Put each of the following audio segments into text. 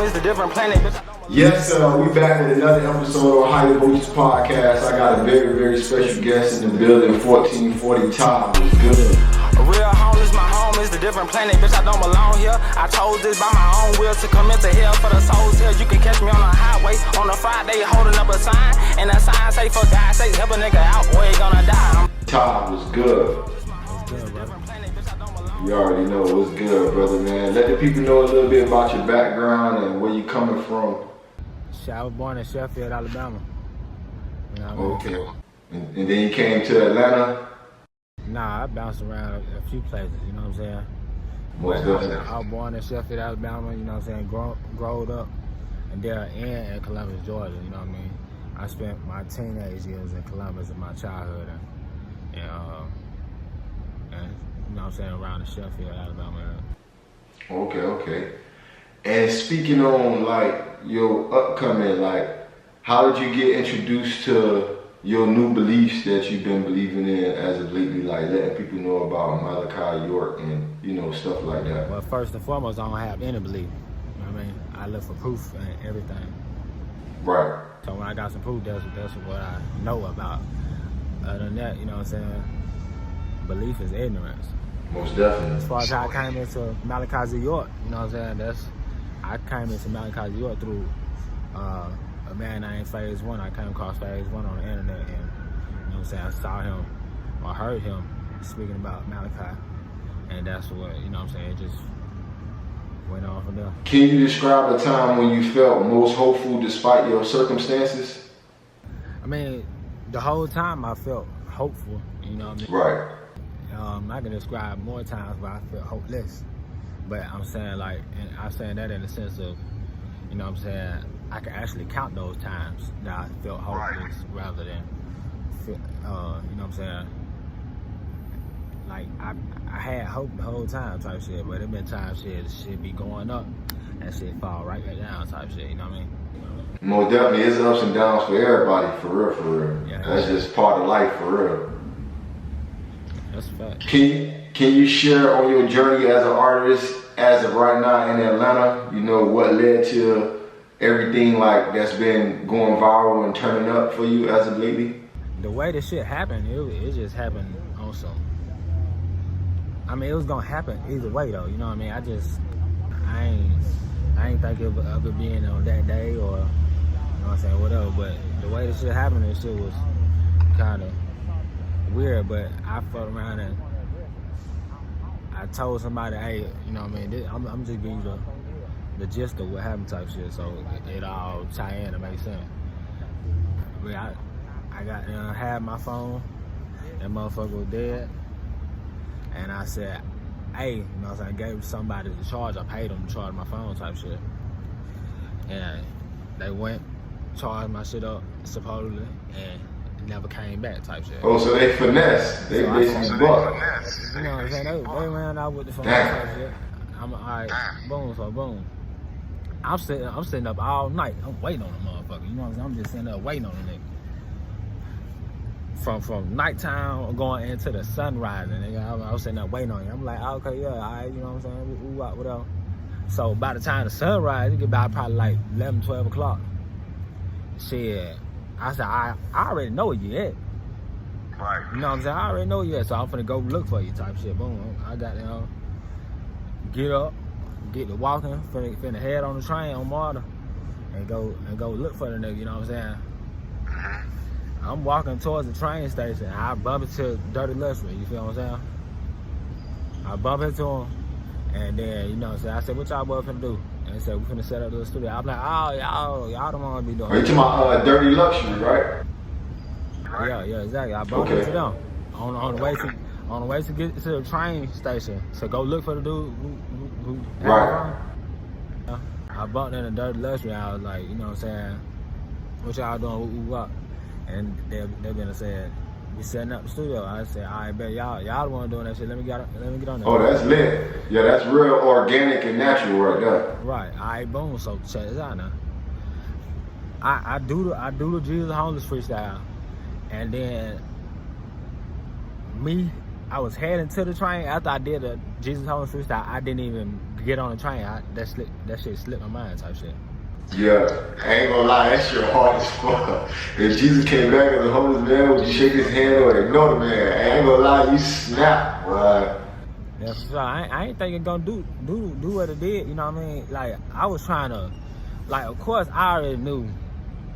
is a different planet. Yes, we back with another episode of Higher Boots Podcast. I got a very, very special guest in the building, 1440 Top. What's good? A real home is my home, is a different planet, bitch, I don't belong here. I chose this by my own will to come into hell for the souls here. You can catch me on the highway on a Friday holding up a sign, and that sign say, for God's sake, help a nigga out or he gonna die. Top was good. What's good, brother? You already know what's good, brother, man. Let the people know a little bit about your background and where you coming from. I was born in Sheffield, Alabama. You know what I mean? Okay. And then you came to Atlanta? Nah, I bounced around a few places, you know what I'm saying? Most definitely. I was born in Sheffield, Alabama, you know what I'm saying? Growed up and there and in Columbus, Georgia, you know what I mean? I spent my teenage years in Columbus and my childhood and you know what I'm saying, around the Sheffield, Alabama area. Okay. And speaking on like your upcoming, like how did you get introduced to your new beliefs that you've been believing in as of lately, like letting people know about Malachi York and, you know, stuff like that? Well, first and foremost, I don't have any belief. You know what I mean? I look for proof and everything. Right. So when I got some proof, that's what I know about. Other than that, you know what I'm saying? Belief is ignorance. Most definitely. As far as how I came into Malachi York, you know what I'm saying? I came into Malachi York through a man named Faise. I came across Faise on the internet, and you know what I'm saying, I saw him or heard him speaking about Malachi, and that's what, you know what I'm saying, it just went on from there. Can you describe a time when you felt most hopeful despite your circumstances? I mean, the whole time I felt hopeful, you know what I mean? Right. I can describe more times where I felt hopeless, but I'm saying, like, and I'm saying that in the sense of, you know what I'm saying, I can actually count those times that I felt hopeless rather than, you know what I'm saying, like, I had hope the whole time type shit, but there been times shit be going up and shit fall right back down type shit, you know what I mean? Most definitely, it's ups and downs for everybody, for real. Yeah. That's just part of life, for real. That's a fact. Can you share on your journey as an artist as of right now in Atlanta? You know, what led to everything like that's been going viral and turning up for you as of lately? The way this shit happened, it just happened on some. I mean, it was gonna happen either way though. You know what I mean? I ain't think of it being on that day or, you know what I'm saying, whatever. But the way this shit happened, this shit was kind of weird. But I fucked around and I told somebody, hey, you know what I mean? I'm just giving you the gist of what happened type shit, so it all tie in and make sense. But I got had my phone, that motherfucker was dead, and I said, hey, you know what I'm saying, I gave somebody the charge, I paid them to charge my phone type shit. And they went, charged my shit up, supposedly, and never came back type shit. Oh, so they finesse. They basically buck. You know what I'm saying? They ran out with the phone type shit. I'm alright, boom. I'm sitting up all night. I'm waiting on the motherfucker. You know what I'm saying? I'm just sitting up waiting on the nigga. From nighttime going into the sunrise, nigga. I was sitting up waiting on you. I'm like, okay, yeah, alright, you know what I'm saying? Whatever. So by the time the sunrise, it get about probably like 11, 12 o'clock. Shit. I said, I already know where you at. Right. You know what I'm saying? I already know you at, so I'm finna go look for you type shit. Boom. I got, get up, get to walking, finna head on the train on Marta and go look for the nigga, you know what I'm saying? I'm walking towards the train station. I bump into Dirty Luxury, you feel what I'm saying? I bump into him, and then, you know what I'm saying, I said, what y'all boys finna do? And they said, we finna set up the studio. I'm like, oh, y'all don't wanna be doing Are you talking about Dirty Luxury, right? Yeah, exactly. I bumped into them on the way to get to the train station to go look for the dude who right. I bumped into Dirty Luxury. I was like, you know what I'm saying, what y'all doing? What? And they're gonna say, we setting up the studio. I said, all right, bet y'all the one doing that shit. Let me get on there. Oh, that's lit. Yeah, that's real organic and natural right there. Right. All right, boom. So check this out now. I do the Jesushomeless freestyle, and then me I was heading to the train after I did a Jesushomeless freestyle. I didn't even get on the train. That shit slipped my mind type shit. Yeah, I ain't gonna lie, that shit hard as fuck. If Jesus came back as a homeless man, would you shake his hand or ignore the man? I ain't gonna lie, you snap, boy. Yeah, for sure. I ain't think it gonna do what it did. You know what I mean? Like I was trying to, like of course I already knew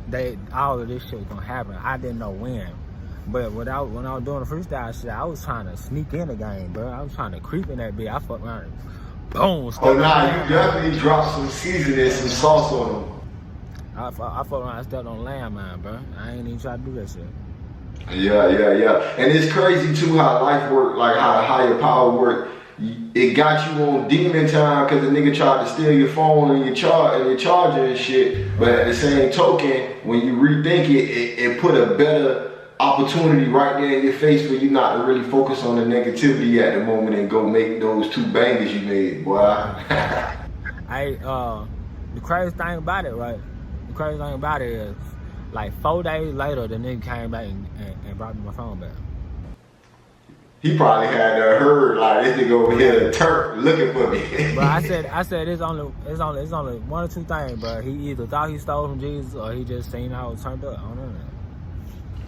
that all of this shit was gonna happen. I didn't know when. But when I was doing the freestyle shit, I was trying to sneak in the game, bro. I was trying to creep in that bitch. I fucked around and boom. Oh nah, you definitely dropped some seasoning, some sauce on them. I fucked around and stepped on landmine, bro. I ain't even try to do that shit. Yeah. And it's crazy too how life work, like how higher power work. It got you on demon time because the nigga tried to steal your phone and your charger and shit. But at the same token, when you rethink it put a better opportunity right there in your face for you not to really focus on the negativity at the moment and go make those 2 bangers you made, boy. The crazy thing about it, right? The crazy thing about it is, like 4 days later, the nigga came back and brought me my phone back. He probably had heard like this nigga over here, the Turk, looking for me. But I said it's only one or two things, bro. He either thought he stole from Jesus or he just seen how it turned up. I don't know.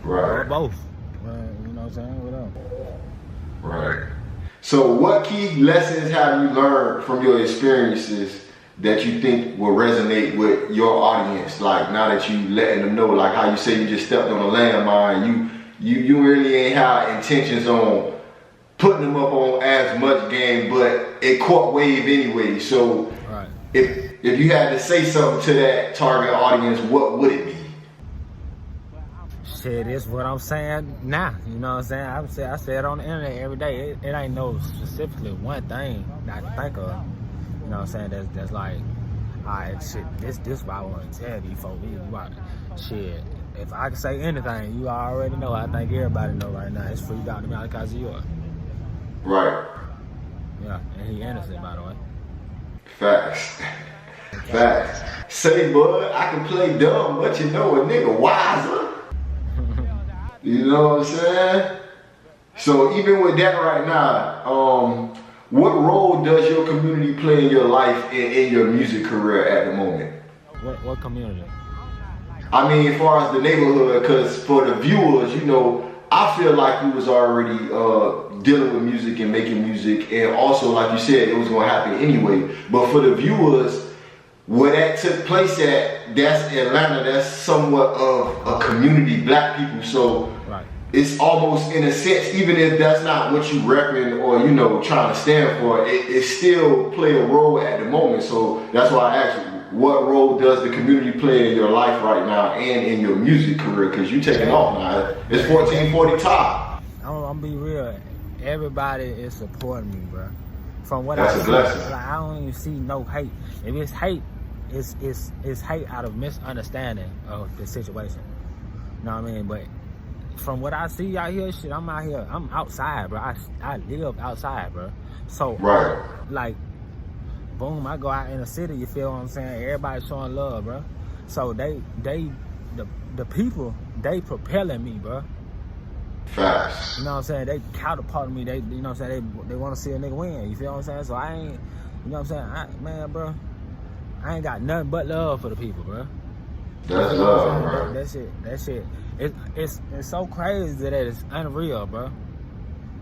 Right. Or both. You know what I'm saying? Whatever. Right. So what key lessons have you learned from your experiences that you think will resonate with your audience? Like now that you letting them know, like how you say you just stepped on a landmine, you really ain't had intentions on putting them up on as much game, but it caught wave anyway. So right. if you had to say something to that target audience, what would it be? Shit, it's what I'm saying now. You know what I'm saying? I say it on the internet every day. It ain't no specifically one thing that I think of. You know what I'm saying? That's like, alright, shit, this what I want to tell these folks. Shit, if I can say anything, you already know. I think everybody know right now. It's free Dr. Malachi Zero. Right. Yeah, and he innocent, by the way. Facts. Facts. Say, bud, I can play dumb, but you know a nigga wiser. You know what I'm saying? So even with that right now, what role does your community play in your life in your music career at the moment? What community? I mean, as far as the neighborhood, because for the viewers, you know, I feel like we was already dealing with music and making music, and also, like you said, it was going to happen anyway. But for the viewers, where that took place at, that's Atlanta, that's somewhat of a community, black people, so right. It's almost in a sense, even if that's not what you repping or, you know, trying to stand for, it still play a role at the moment. So that's why I asked you, what role does the community play in your life right now and in your music career? Because you taking off now. It's 1440 top. I'm gonna be real. Everybody is supporting me, bro. From what that's I a see, blessing. like, I don't even see no hate. If it's hate, it's hate out of misunderstanding of the situation. You know what I mean? But from what I see out here, shit, I'm out here. I'm outside, bro. I live outside, bro. So, right. Like, boom, I go out in the city. You feel what I'm saying? Everybody showing love, bro. So the people, they propelling me, bro. Facts. You know what I'm saying? They counterparting me. They, you know what I'm saying? They want to see a nigga win. You feel what I'm saying? So I ain't, you know what I'm saying? Man, bro, I ain't got nothing but love for the people, bro. That's love, bro. That shit. It's so crazy that it's unreal, bro.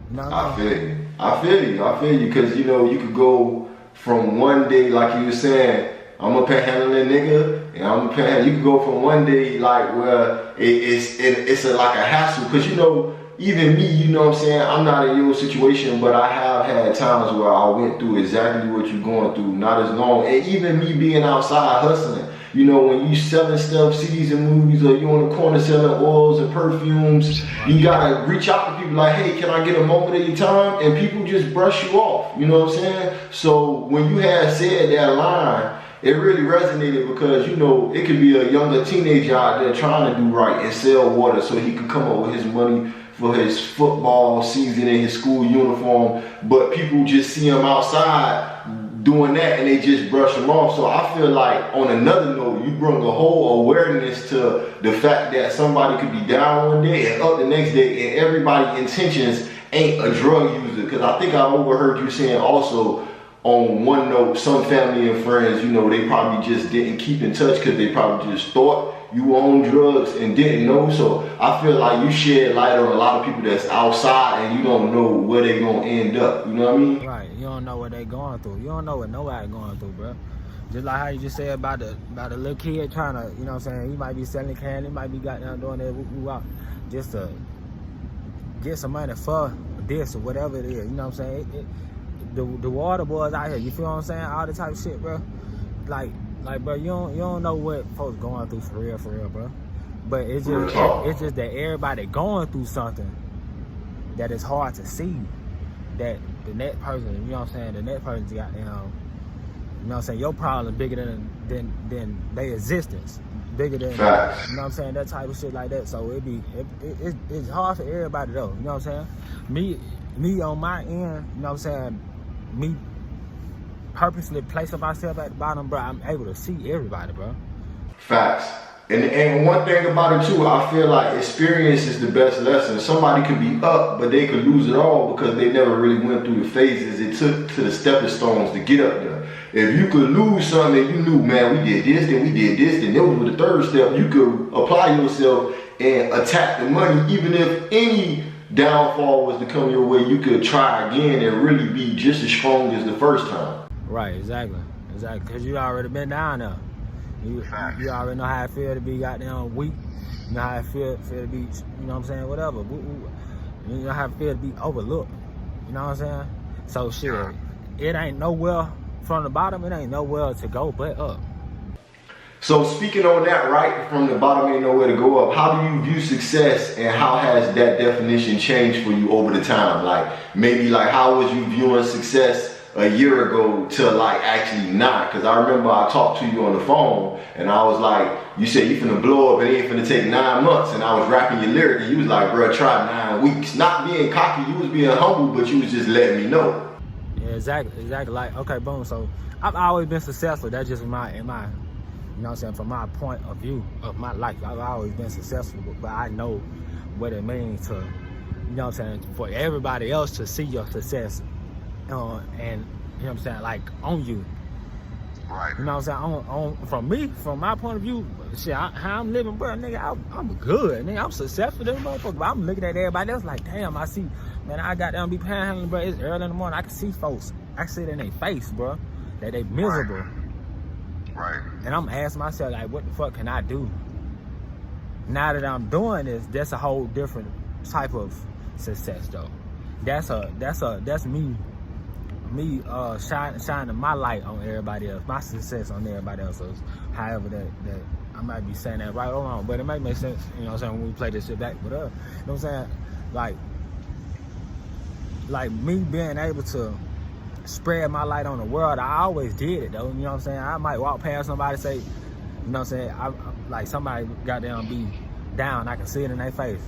You know what I mean? I feel you, because you know you could go from one day, like you were saying, I'm a panhandling nigga, and I'm a panhandling. You could go from one day like where it's like a hassle, because you know, even me, you know what I'm saying, I'm not in your situation, but I have had times where I went through exactly what you're going through, not as long, and even me being outside hustling. You know, when you selling stuff, CDs and movies, or you on the corner selling oils and perfumes, you gotta reach out to people like, hey, can I get a moment of your time? And people just brush you off, you know what I'm saying? So when you had said that line, it really resonated, because, you know, it could be a younger teenager out there trying to do right and sell water so he could come up with his money for his football season and his school uniform, but people just see him outside doing that and they just brush him off. So I feel like, on another note, you bring a whole awareness to the fact that somebody could be down one day and up the next day, and everybody's intentions ain't a drug user? Because I think I overheard you saying also on one note, some family and friends, you know, they probably just didn't keep in touch because they probably just thought you were on drugs and didn't know. So I feel like you shed light on a lot of people that's outside and you don't know where they gonna end up. You know what I mean? Right. You don't know what they going through. You don't know what nobody going through, bro. Just like how you just said about the little kid trying to, you know what I'm saying, he might be selling candy, he might be goddamn doing that woo out just to get some money for this or whatever it is. You know what I'm saying? The water boys out here, you feel what I'm saying? All the type of shit, bro. Like, bro, you don't know what folks going through for real, bro. But it's just that everybody going through something that is hard to see. That the next person, you know what I'm saying? The next person's got you know what I'm saying? Your problem bigger than their existence, bigger than Facts. You know what I'm saying? That type of shit like that. So it's hard for everybody though. You know what I'm saying? Me on my end, you know what I'm saying? Me purposely placing myself at the bottom, bro, I'm able to see everybody, bro. Facts. And one thing about it too, I feel like experience is the best lesson. Somebody could be up, but they could lose it all because they never really went through the phases it took to the stepping stones to get up there. If you could lose something and you knew, man, we did this, then we did this, then it was the third step, you could apply yourself and attack the money. Even if any downfall was to come your way, you could try again and really be just as strong as the first time. Right, exactly. Because you already been down there. You already know how it feel to be goddamn weak. You know how it feel to be, you know what I'm saying, whatever. You know how it feel to be overlooked. You know what I'm saying? So shit, it ain't nowhere from the bottom, it ain't nowhere to go but up. So speaking on that, right, from the bottom ain't nowhere to go up, how do you view success and how has that definition changed for you over the time? Like maybe like how was you viewing success a year ago to like actually not? Because I remember I talked to you on the phone and I was like, you said you finna blow up and it ain't finna take 9 months, and I was rapping your lyric and you was like, bro, try 9 weeks. Not being cocky, you was being humble, but you was just letting me know. Yeah, exactly. Like, okay, boom. So I've always been successful. That's just my you know what I'm saying, from my point of view of my life. I've always been successful, but I know what it means to, you know what I'm saying, for everybody else to see your success and, you know what I'm saying, like, on you. Right. You know what I'm saying, from me, from my point of view, shit, how I'm living, bro, nigga, I'm good, nigga, I'm successful, this motherfucker, but I'm looking at everybody else like, damn, I see, man, I got down be panhandling, bro, it's early in the morning, I can see folks, I can see it in their face, bro, that they miserable. Right. And I'm asking myself, like, what the fuck can I do? Now that I'm doing this, that's a whole different type of success, though. That's me shining my light on everybody else, my success on everybody else. So however that I might be saying that right or wrong, but it might make sense, you know what I'm saying, when we play this shit back. But you know what I'm saying? Like me being able to spread my light on the world, I always did it though, you know what I'm saying? I might walk past somebody, say, you know what I'm saying, like somebody got down, be down, I can see it in their face.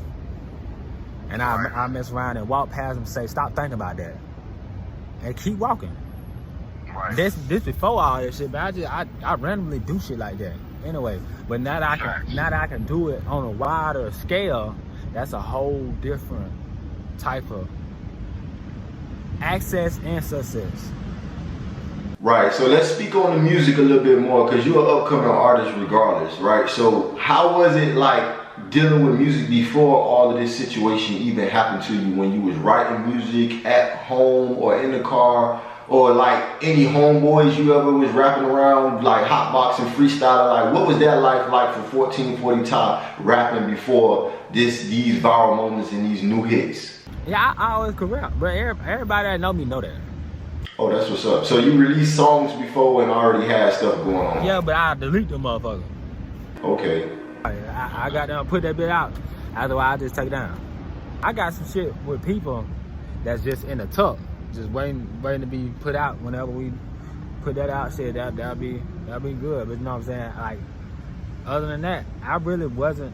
And I mess around and walk past them and say, stop thinking about that. And keep walking. Right. This before all this shit, but I randomly do shit like that. Anyway, but now that I can do it on a wider scale, that's a whole different type of access and success. Right, so let's speak on the music a little bit more, because you're an upcoming artist regardless, right? So how was it like dealing with music before all of this situation even happened to you, when you was writing music at home or in the car, or like any homeboys you ever was rapping around, like hotboxing, freestyling? Like what was that life like for 1440 Top rapping before these viral moments and these new hits? Yeah, I always could rap, but everybody that know me know that. Oh, that's what's up. So you released songs before and already had stuff going on? Yeah, but I delete them motherfuckers. Okay. I got down, put that bit out. Otherwise, I just take it down. I got some shit with people that's just in the tuck, just waiting to be put out. Whenever we put that out, shit, that'll be good. But you know what I'm saying? Like, other than that, I really wasn't,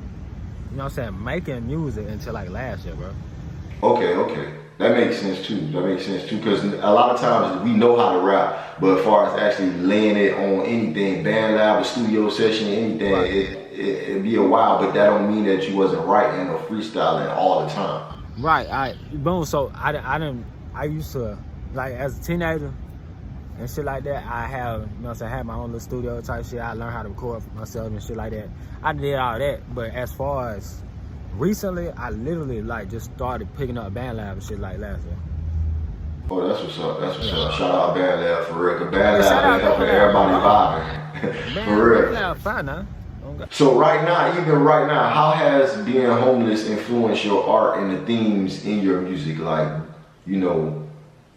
you know what I'm saying, making music until like last year, bro. Okay. That makes sense too. Because a lot of times we know how to rap, but as far as actually laying it on anything, band lab, a studio session, anything, right, it'd be a while, but that don't mean that you wasn't writing or freestyling all the time. Right. Boom. So I used to, like, as a teenager and shit like that, I have, you know what I'm saying, I had my own little studio type shit. I learned how to record for myself and shit like that. I did all that, but as far as recently, I literally, like, just started picking up band lab and shit like last year. Oh, that's what's up. That's what's up. Shout out Band Lab for real. Cause Band Lab is helping everybody vibing. For real. Yeah, fine now. So right now, even right now, how has being homeless influenced your art and the themes in your music? Like, you know,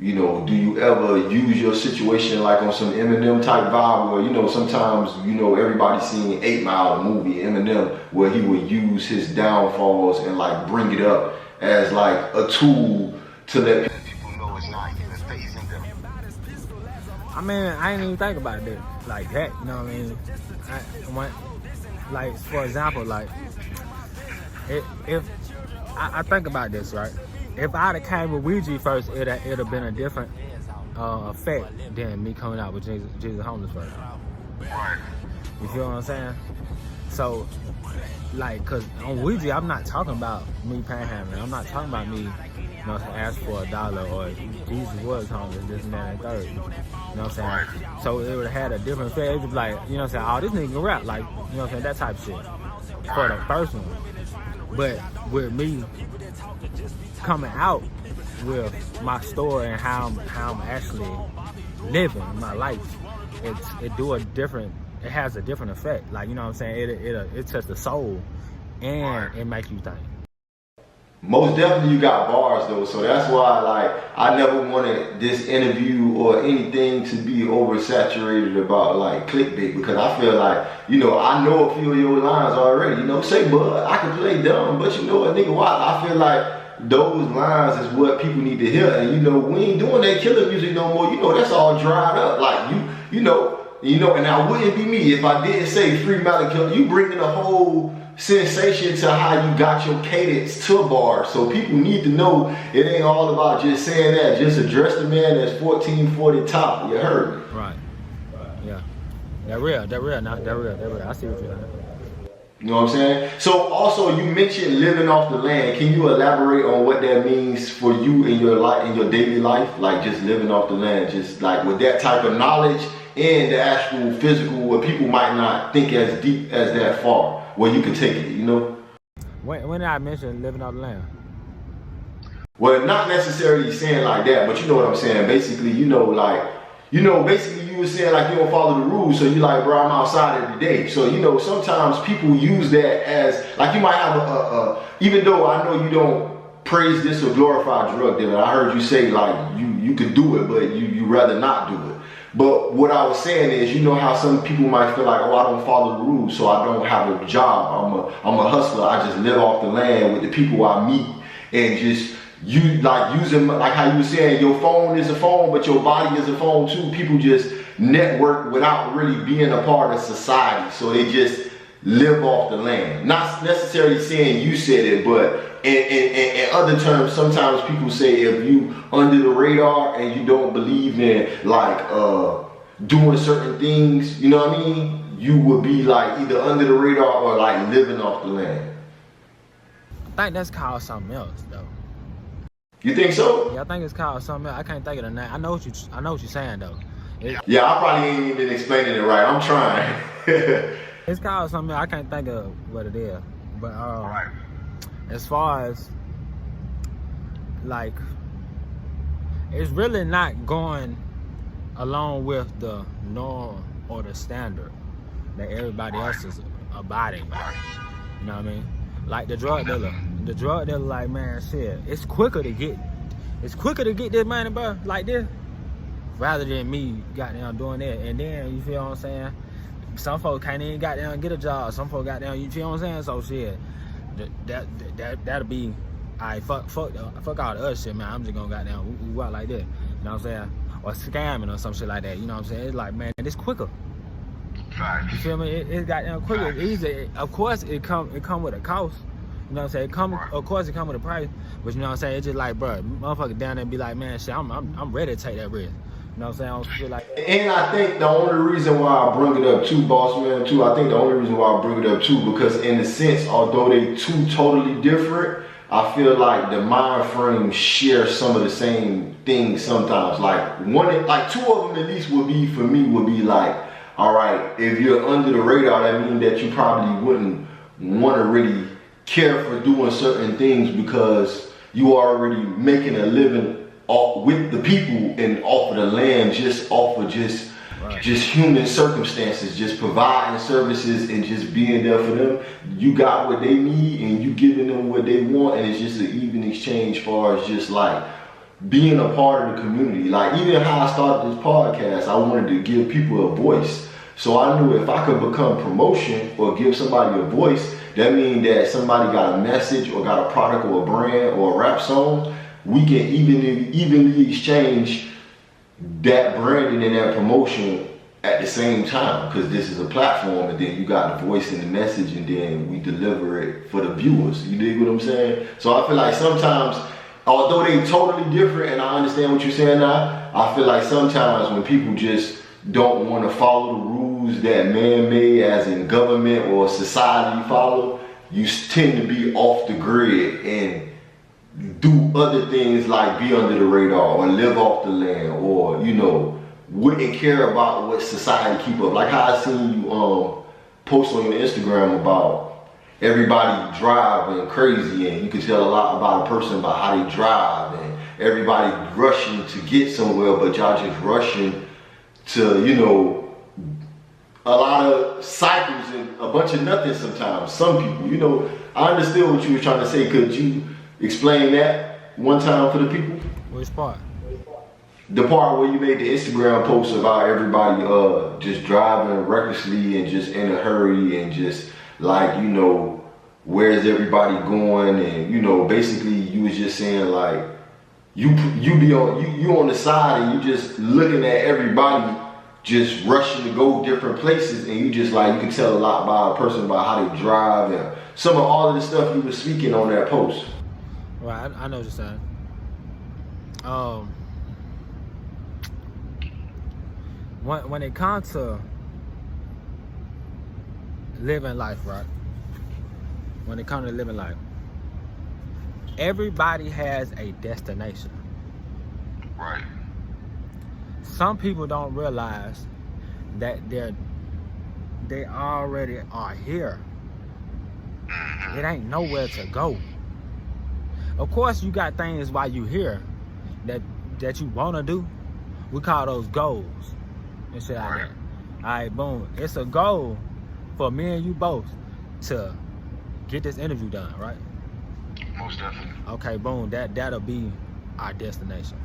do you ever use your situation like on some Eminem type vibe where, you know, sometimes, you know, everybody's seen 8 Mile, the movie, Eminem, where he would use his downfalls and like bring it up as like a tool to let people know it's not even phasing them. I mean, I didn't even think about that like that, you know what I mean? Like, for example, like, if I think about this, right? If I'd have came with Ouija first, it'd have been a different effect than me coming out with Jesushomeless first. You feel what I'm saying? So, like, cause on Ouija, I'm not talking about me panhandling. I'm not talking about me, you know, ask for $1 or Jesus was homeless, this and that and third. You know what I'm saying? So it would have had a different effect. It was like, you know what I'm saying? Oh, this nigga can rap, like, you know what I'm saying? That type of shit for the first one. But with me coming out with my story and how I'm actually living my life, it has a different effect. Like, you know what I'm saying? It touches the soul and it makes you think. Most definitely you got bars though, so that's why like I never wanted this interview or anything to be oversaturated about like clickbait, because I feel like, you know, I know a few of your lines already, you know, say bud, I can play dumb, but you know what, nigga, why? I feel like those lines is what people need to hear, and you know, we ain't doing that killer music no more, you know, that's all dried up, like you know, and I wouldn't be me if I didn't say free Malakil. You bringing a whole sensation to how you got your cadence to bars, so people need to know it ain't all about just saying that. Just address the man that's 1440 top. You heard me? Right. Yeah. That real. I see what you're saying. You know what I'm saying? So also you mentioned living off the land. Can you elaborate on what that means for you in your life, in your daily life? Like just living off the land, just like with that type of knowledge and the actual physical, where people might not think as deep as that far, where you can take it, you know? When did I mention living off the land? Well, not necessarily saying like that, but you know what I'm saying. Basically, you know, like, you know, basically you were saying like you don't follow the rules, so you like, bro, I'm outside every day. So, you know, sometimes people use that as, like you might have even though I know you don't praise this or glorify drug dealer, I heard you say like you could do it, but you rather not do it. But what I was saying is, you know how some people might feel like, oh, I don't follow the rules, so I don't have a job. I'm a hustler. I just live off the land with the people I meet, and just using, like how you were saying, your phone is a phone, but your body is a phone too. People just network without really being a part of society, so they just live off the land. Not necessarily saying you said it, but in other terms, sometimes people say if you under the radar and you don't believe in like doing certain things, you know what I mean, you would be like either under the radar or like living off the land. I think that's called something else though. You think so? Yeah, I think it's called something else. I can't think of the name. I know what you're saying though. Yeah, I probably ain't even explaining it right. I'm trying. It's called something else. I can't think of what it is. But as far as like, it's really not going along with the norm or the standard that everybody else is abiding by. You know what I mean? Like the drug dealer. The drug dealer, like, man, shit, it's quicker to get this money, bro, like this, rather than me goddamn doing that. And then, you feel what I'm saying? Some folks can't even goddamn get a job. Some folks goddamn, you feel what I'm saying? So shit, that'll be, alright, fuck all the other shit, man. I'm just gonna goddamn walk like that. You know what I'm saying? Or scamming or some shit like that. You know what I'm saying? It's like, man, it's quicker. You feel me? It's goddamn quicker. It's easy. Of course, it come with a cost. You know what I'm saying? Of course, it come with a price. But you know what I'm saying? It's just like, bro, motherfucker down there and be like, man, shit, I'm ready to take that risk. You know what I'm saying? I don't feel like. And I think the only reason why I bring it up too, boss man, too, I think the only reason why I bring it up too, because in a sense, although they two totally different, I feel like the mind frame share some of the same things sometimes. Like two of them at least would be for me would be like, all right, if you're under the radar, that means that you probably wouldn't want to really care for doing certain things because you are already making a living with the people and off of the land, just off of just human circumstances, just providing services and just being there for them. You got what they need and you giving them what they want, and it's just an even exchange as far as just like being a part of the community. Like even how I started this podcast, I wanted to give people a voice. So I knew if I could become promotion or give somebody a voice, that means that somebody got a message or got a product or a brand or a rap song, we can evenly exchange that branding and that promotion at the same time, because this is a platform, and then you got the voice and the message, and then we deliver it for the viewers. You dig what I'm saying? So I feel like sometimes, although they totally different, and I understand what you're saying now, I feel like sometimes when people just don't want to follow the rules that man-made, as in government or society, follow, you tend to be off the grid and do other things like be under the radar or live off the land, or you know, wouldn't care about what society keep up. Like how I seen you post on your Instagram about everybody driving crazy, and you can tell a lot about a person about how they drive, and everybody rushing to get somewhere, but y'all just rushing to, you know, a lot of cycles and a bunch of nothing sometimes. Some people, you know, I understood what you were trying to say. Could you explain that one time for the people? Which part? The part where you made the Instagram post about everybody just driving recklessly and just in a hurry and just like, you know, where's everybody going, and you know, basically you was just saying like you on the side and you just looking at everybody just rushing to go different places, and you just like, you can tell a lot about a person about how they drive and some of all of the stuff you were speaking on that post. Right, I know what you're saying. When it comes to living life, right? When it comes to living life, everybody has a destination. Right. Some people don't realize that they already are here. It ain't nowhere to go. Of course, you got things while you here that you wanna do. We call those goals and shit like that. Alright, boom. It's a goal for me and you both to get this interview done, right? Most definitely. Okay, boom. That'll be our destination.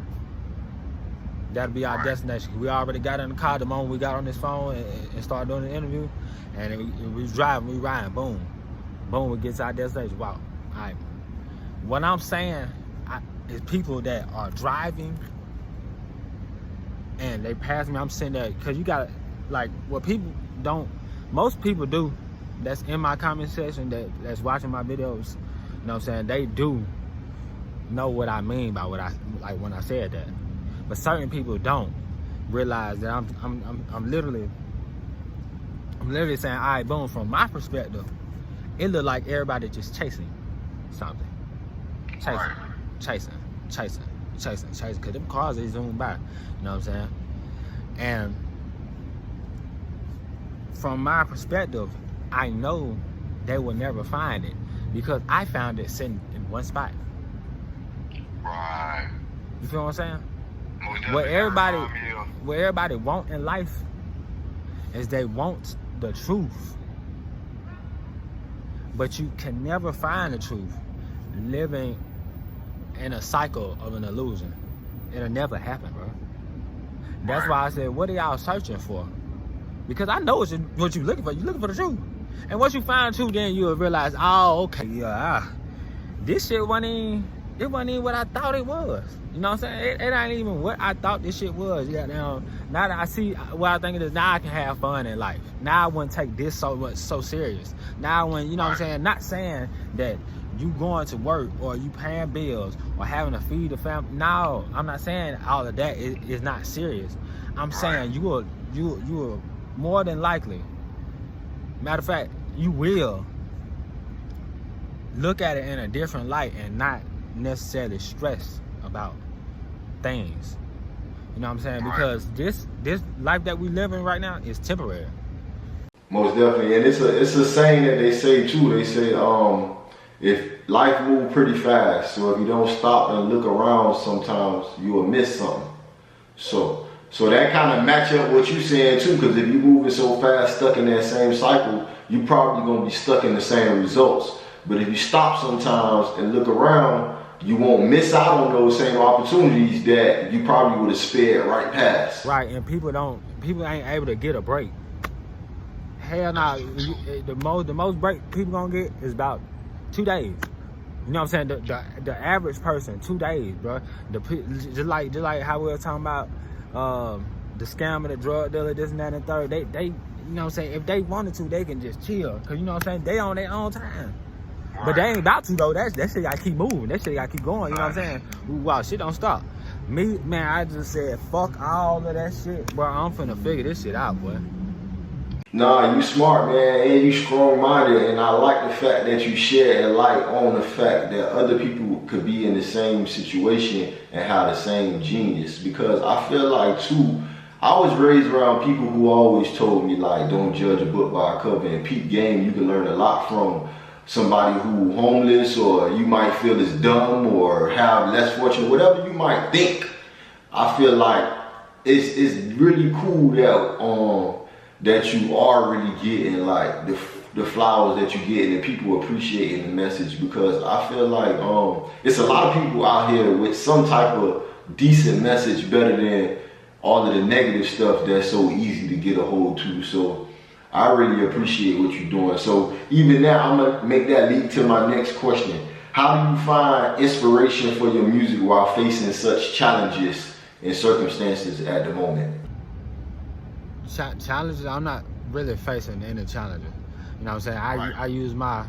That'll be our destination. We already got in the car the moment we got on this phone and started doing the interview, and we was driving, we riding, boom, boom, we get to our destination. Wow. All right. What I'm saying is people that are driving and they pass me, I'm sitting there, because you got, like, what people don't, most people do, that's in my comment section, that's watching my videos, you know what I'm saying, they do know what I mean by what I, like when I said that. But certain people don't realize that I'm literally saying, all right, boom, from my perspective, it look like everybody just chasing something. Chasing. Because them cars, they zoom by. You know what I'm saying? And from my perspective, I know they will never find it, because I found it sitting in one spot. Right. You feel what I'm saying? What everybody want in life is they want the truth. But you can never find the truth living in a cycle of an illusion. It'll never happen, bro. That's why I said, what are y'all searching for? Because I know what you're looking for. You're looking for the truth. And once you find the truth, then you'll realize, oh, okay, yeah, this shit wasn't even what I thought it was. You know what I'm saying? It ain't even what I thought this shit was. Yeah, now that I see what I think it is, now I can have fun in life. Now I wouldn't take this so serious. Now when, you know what I'm saying, not saying that you going to work or you paying bills or having to feed the family. No, I'm not saying all of that is not serious. I'm saying you will more than likely, matter of fact, you will look at it in a different light and not necessarily stress about things. You know what I'm saying? Because this life that we live in right now is temporary. Most definitely, and it's a saying that they say too. They say if life moves pretty fast, so if you don't stop and look around, sometimes you will miss something. So that kind of match up what you saying too, because if you moving so fast, stuck in that same cycle, you probably gonna be stuck in the same results. But if you stop sometimes and look around, you won't miss out on those same opportunities that you probably would have spared right past. Right, and people ain't able to get a break. Hell no, the most break people gonna get is about 2 days. You know what I'm saying? The average person, 2 days, bro. Just like how we were talking about the scammer, the drug dealer, this and that and third. They you know what I'm saying? If they wanted to, they can just chill. Cause you know what I'm saying? They on their own time. But they ain't about to though. That shit gotta keep moving. That shit gotta keep going. You know what I'm saying? Ooh, wow, shit don't stop. Me, man, I just said fuck all of that shit, bro. I'm finna figure this shit out, boy. Nah, you smart, man, and you strong-minded, and I like the fact that you share a light on the fact that other people could be in the same situation and have the same genius. Because I feel like too, I was raised around people who always told me like, don't judge a book by a cover. And peep game, you can learn a lot from somebody who homeless, or you might feel is dumb or have less fortune, whatever you might think. I feel like it's really cool that you are really getting like the flowers that you get and people appreciating the message, because I feel like it's a lot of people out here with some type of decent message better than all of the negative stuff that's so easy to get a hold to. So I really appreciate what you're doing. So even now, I'm gonna make that lead to my next question. How do you find inspiration for your music while facing such challenges and circumstances at the moment? Challenges, I'm not really facing any challenges. You know what I'm saying? I use my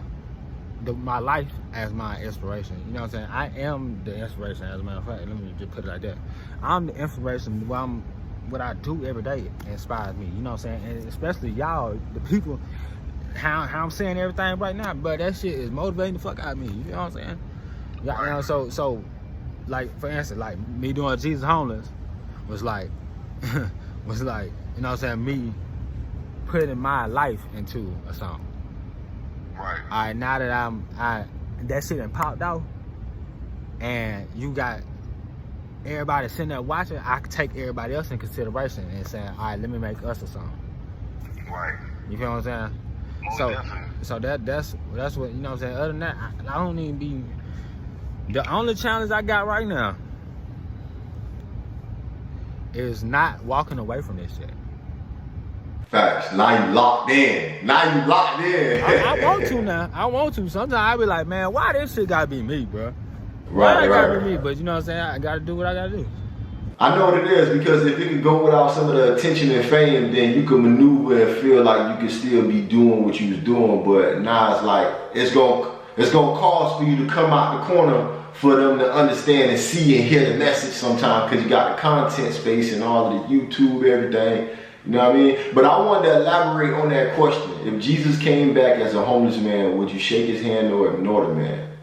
life as my inspiration. You know what I'm saying? I am the inspiration, as a matter of fact. Let me just put it like that. I'm the inspiration. What I do every day inspires me. You know what I'm saying? And especially y'all, the people, how I'm saying everything right now, but that shit is motivating the fuck out of me. You know what I'm saying? Yeah, you know, so like for instance, like me doing Jesushomeless was like you know what I'm saying, me putting my life into a song. Right. Alright, now that that shit done popped out and you got everybody sitting there watching, I can take everybody else in consideration and saying, alright, let me make us a song. Right. You feel what I'm saying? So that's what, you know what I'm saying? Other than that, I don't even be, the only challenge I got right now is not walking away from this shit. Facts. Now you locked in. I want to now. I want to. Sometimes I be like, man, why this shit gotta be me, bro? Why it gotta be me? But you know what I'm saying? I gotta do what I gotta do. I know what it is, because if it could go without some of the attention and fame, then you can maneuver and feel like you can still be doing what you was doing. But now it's like it's gonna cause for you to come out the corner for them to understand and see and hear the message sometimes, because you got the content space and all of the YouTube, everything. You know what I mean? But I wanted to elaborate on that question. If Jesus came back as a homeless man, would you shake his hand or ignore the man?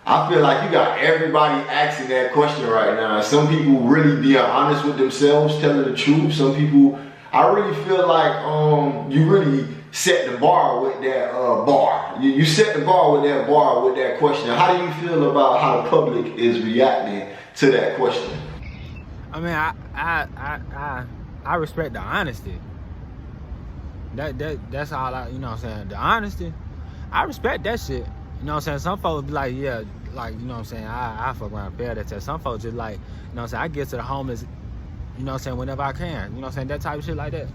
I feel like you got everybody asking that question right now. Some people really being honest with themselves, telling the truth. Some people, I really feel like you really set the bar with that bar. You set the bar with that question. How do you feel about how the public is reacting to that question? I mean, I respect the honesty. That's all you know what I'm saying? The honesty, I respect that shit. You know what I'm saying? Some folks be like, yeah, like, you know what I'm saying, I fuck around and fail that test. Some folks just like, you know what I'm saying, I get to the homeless, you know what I'm saying, whenever I can. You know what I'm saying? That type of shit like that.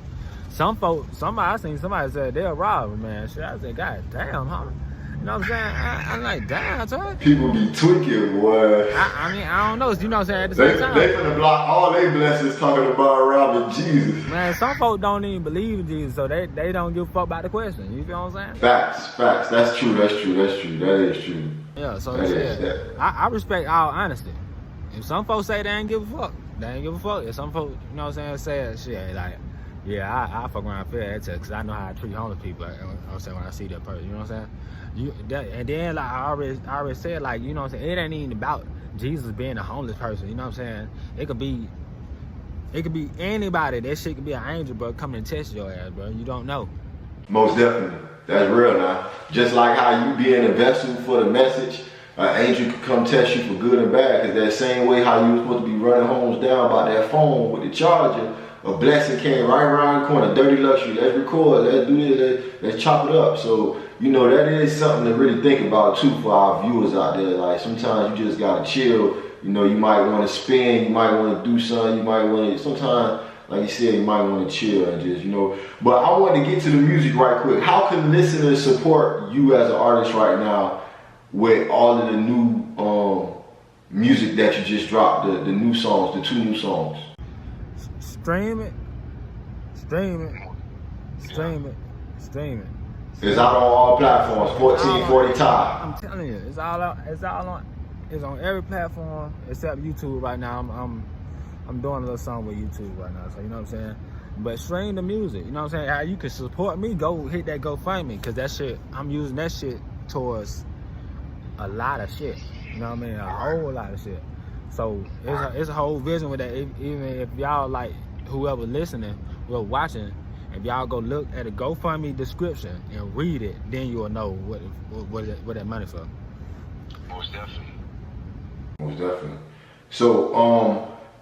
Some folks, I seen somebody said they'll rob, man. Shit, I said, God damn, huh? You know what I'm saying? I'm like, damn, toy. People be tweaking, boy. I mean, I don't know. You know what I'm saying? At the same time, they finna block all their blessings talking about robbing Jesus. Man, some folks don't even believe in Jesus, so they don't give a fuck about the question. You feel what I'm saying? Facts. That's true. That is true. Yeah, so I respect all honesty. If some folks say they ain't give a fuck, they ain't give a fuck. If some folks, you know what I'm saying, say shit like, Yeah, I fuck around and feel that too, because I know how I treat homeless people. You know what I'm saying, when I see that person, you know what I'm saying? And then like I already said, like, you know what I'm saying, it ain't even about Jesus being a homeless person. You know what I'm saying? It could be anybody. That shit could be an angel, bro, coming and test your ass, bro. You don't know. Most definitely. That's real now. Just like how you being a vessel for the message, an angel could come test you for good and bad. Because that same way how you was supposed to be running homes down by that phone with the charger, a blessing came right around the corner. Dirty luxury. Let's record. Let's do this. Let's chop it up. So, you know, that is something to really think about too for our viewers out there. Like, sometimes you just gotta chill. You know, you might want to spin. You might want to do something. You might want to. Sometimes, like you said, you might want to chill and just, you know. But I want to get to the music right quick. How can listeners support you as an artist right now with all of the new music that you just dropped, the new songs, the 2 new songs? Stream it. It's out on all platforms, 1440 Ty. I'm telling you, it's on every platform except YouTube right now. I'm doing a little song with YouTube right now, so you know what I'm saying? But stream the music, you know what I'm saying? How you can support me, go hit that GoFundMe, because that shit, I'm using that shit towards a lot of shit. You know what I mean? A whole lot of shit. So it's a whole vision with that. Even if y'all, like, whoever listening or watching, if y'all go look at the GoFundMe description and read it, then you'll know what that money for. Most definitely. So,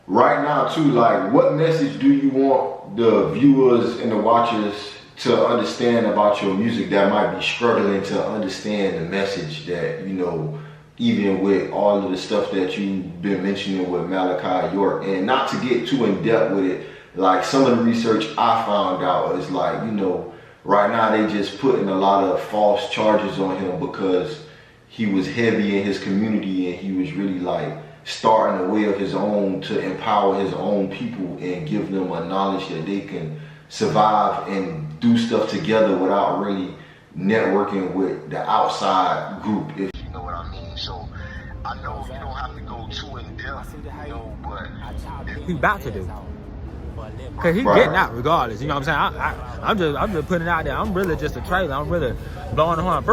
right now too, like, what message do you want the viewers and the watchers to understand about your music that might be struggling to understand the message that, you know, even with all of the stuff that you've been mentioning with Malachi York, and not to get too in depth with it, like some of the research I found out is like, you know, right now they just putting a lot of false charges on him because he was heavy in his community and he was really like starting a way of his own to empower his own people and give them a knowledge that they can survive and do stuff together without really networking with the outside group, if you know what I mean. So I know you don't have to go too in depth, you know, but He about to do. Cause he getting out regardless, you know what I'm saying? I'm just putting it out there. I'm really just a trailer. I'm really blowing the horn.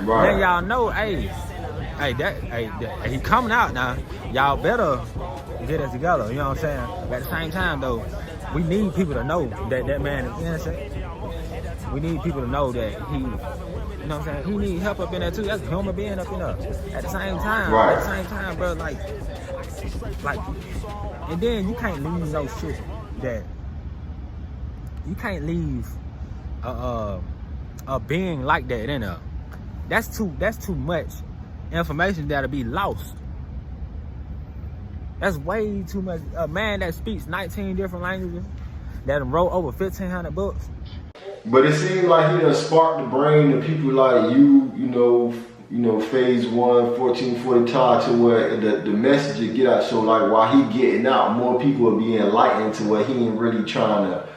Right. Then y'all know, hey, he coming out now. Y'all better get it together. You know what I'm saying? But at the same time, though, we need people to know that that man is innocent. We need people to know that he, you know what I'm saying? He need help up in there too. That's a human being up in there. At the same time, bro, like, and then you can't leave no shit that you can't leave a being like that in there. That's too much information that'll be lost. That's way too much. A man that speaks 19 different languages, that wrote over 1,500 books. But it seems like he done sparked the brain of people like you know, Phase 1, 1440 Todd, to where the message will get out. So like while he getting out, more people will be enlightened to where he ain't really trying to,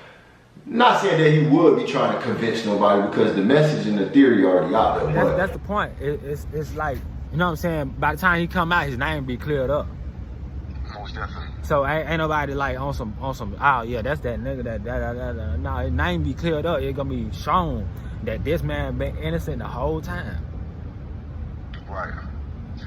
not saying that he would be trying to convince nobody, because the message and the theory already out there. That's the point. It's like, you know what I'm saying? By the time he come out, his name be cleared up. Most definitely. So ain't nobody like on some, oh yeah, that's that nigga that. No, his name be cleared up. It's gonna be shown that this man been innocent the whole time. Right.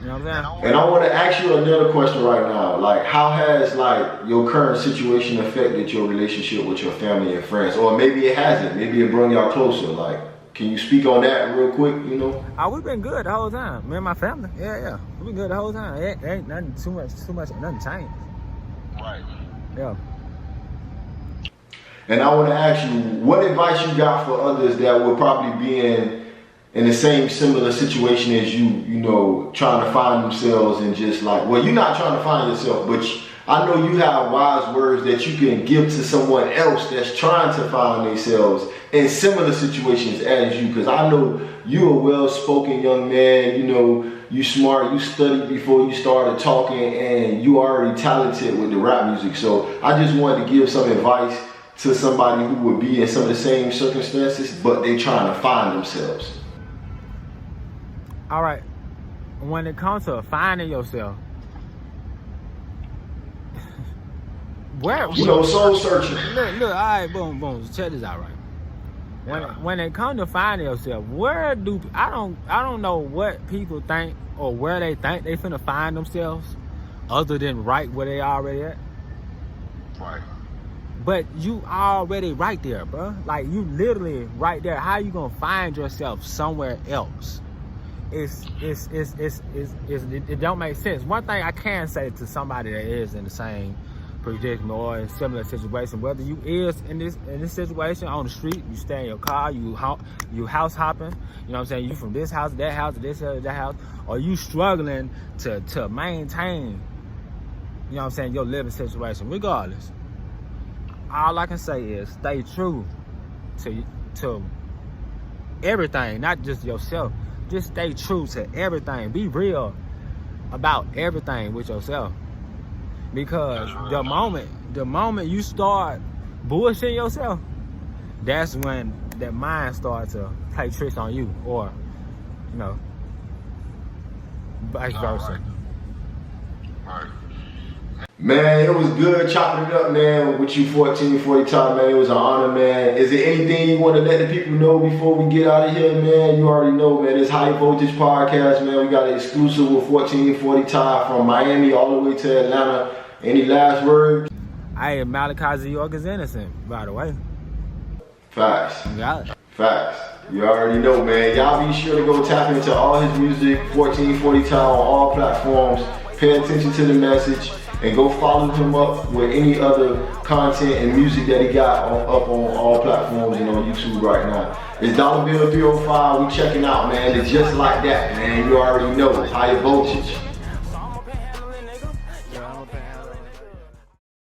You know what I'm saying? And I want to ask you another question right now. Like, how has like your current situation affected your relationship with your family and friends? Or maybe it hasn't. Maybe it brought y'all closer. Like, can you speak on that real quick? You know? We've been good the whole time. Me and my family. Yeah. We've been good the whole time. It ain't nothing too much. Nothing changed. Right. Yeah. And I want to ask you, what advice you got for others that would probably be in the same similar situation as you know, trying to find themselves and just like, well, you're not trying to find yourself, but I know you have wise words that you can give to someone else that's trying to find themselves in similar situations as you, because I know you're a well-spoken young man, you know, you smart, you studied before you started talking, and you already talented with the rap music. So I just wanted to give some advice to somebody who would be in some of the same circumstances, but they trying to find themselves. All right, when it comes to finding yourself, You know, soul searching. Look, all right, boom. Check this out, right? When it comes to finding yourself, where do I don't know what people think or where they think they finna find themselves, other than right where they already at. Right. But you already right there, bro. Like you literally right there. How you gonna find yourself somewhere else? It don't make sense. One thing I can say to somebody that is in the same predicament or in similar situation, whether you is in this situation on the street, you stay in your car, you house hopping, you know what I'm saying, you from this house to that house to this house to that house, or you struggling to maintain, you know what I'm saying, your living situation, regardless. All I can say is stay true to everything, not just yourself. Just stay true to everything. Be real about everything with yourself. Because the moment you start bullshitting yourself, that's when that mind starts to play tricks on you, or, you know, vice versa. Right. Man, it was good chopping it up, man, with you 1440 Time, man. It was an honor, man. Is there anything you want to let the people know before we get out of here, man? You already know, man. It's High Voltage Podcast, man. We got an exclusive with 1440 Time from Miami all the way to Atlanta. Any last words? Hey, Malachi Z. York is innocent, by the way. Facts. You got it. Facts. You already know, man. Y'all be sure to go tap into all his music, 1440 Time on all platforms. Pay attention to the message. And go follow him up with any other content and music that he got up on all platforms and on YouTube right now. It's $305. We checking out, man. It's just like that, man. You already know. High Voltage.